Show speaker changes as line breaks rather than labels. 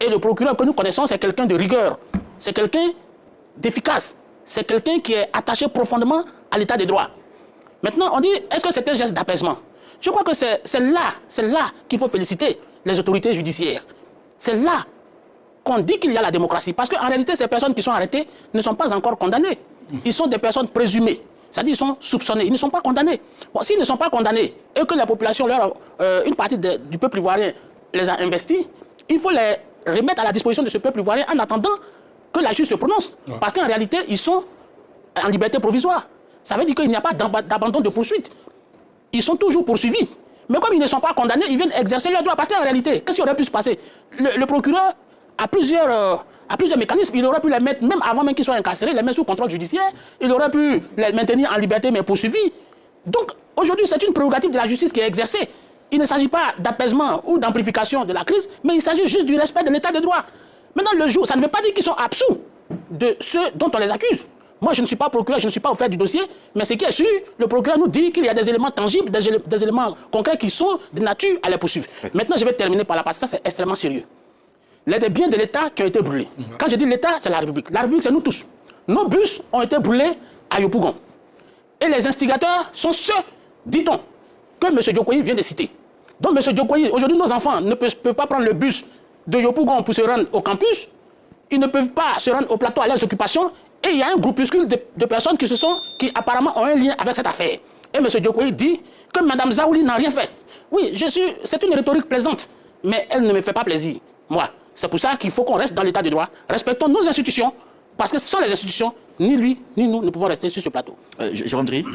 Et le procureur que nous connaissons, c'est quelqu'un de rigueur. C'est quelqu'un d'efficace. C'est quelqu'un qui est attaché profondément à l'état des droits. Maintenant, on dit, est-ce que c'est un geste d'apaisement? Je crois que c'est là qu'il faut féliciter les autorités judiciaires. C'est là qu'on dit qu'il y a la démocratie. Parce qu'en réalité, ces personnes qui sont arrêtées ne sont pas encore condamnées. Ils sont des personnes présumées. C'est-à-dire qu'ils sont soupçonnés. Ils ne sont pas condamnés. Bon, s'ils ne sont pas condamnés et que la population, une partie du peuple ivoirien les a investis, il faut les remettre à la disposition de ce peuple ivoirien en attendant que la justice se prononce. Ouais. Parce qu'en réalité, ils sont en liberté provisoire. Ça veut dire qu'il n'y a pas d'abandon de poursuite. Ils sont toujours poursuivis. Mais comme ils ne sont pas condamnés, ils viennent exercer leurs droits. Parce qu'en réalité, qu'est-ce qui aurait pu se passer? Le procureur a plusieurs mécanismes. Il aurait pu les mettre, même avant même qu'ils soient incarcérés, les mettre sous contrôle judiciaire. Il aurait pu les maintenir en liberté, mais poursuivis. Donc, aujourd'hui, c'est une prérogative de la justice qui est exercée. Il ne s'agit pas d'apaisement ou d'amplification de la crise, mais il s'agit juste du respect de l'état de droit. Maintenant, le jour, ça ne veut pas dire qu'ils sont absous de ceux dont on les accuse. Moi, je ne suis pas procureur, je ne suis pas au fait du dossier, mais ce qui est sûr, le procureur nous dit qu'il y a des éléments tangibles, des éléments concrets qui sont de nature à les poursuivre. Maintenant, je vais terminer par là, parce que ça, c'est extrêmement sérieux. Les biens de l'État qui ont été brûlés. Quand je dis l'État, c'est la République. La République, c'est nous tous. Nos bus ont été brûlés à Yopougon. Et les instigateurs sont ceux, dit-on, que M. Diokoyi vient de citer. Donc, M. Diokoyi, aujourd'hui, nos enfants ne peuvent pas prendre le bus de Yopougon pour se rendre au campus. Ils ne peuvent pas se rendre au plateau à leurs occupations. Et il y a un groupuscule de personnes qui apparemment ont un lien avec cette affaire. Et M. Diokoyi dit que Mme Zaouli n'a rien fait. Oui, c'est une rhétorique plaisante, mais elle ne me fait pas plaisir. Moi, c'est pour ça qu'il faut qu'on reste dans l'état de droit. Respectons nos institutions, parce que sans les institutions, ni lui, ni nous ne pouvons rester sur ce plateau.
Jérôme Dry.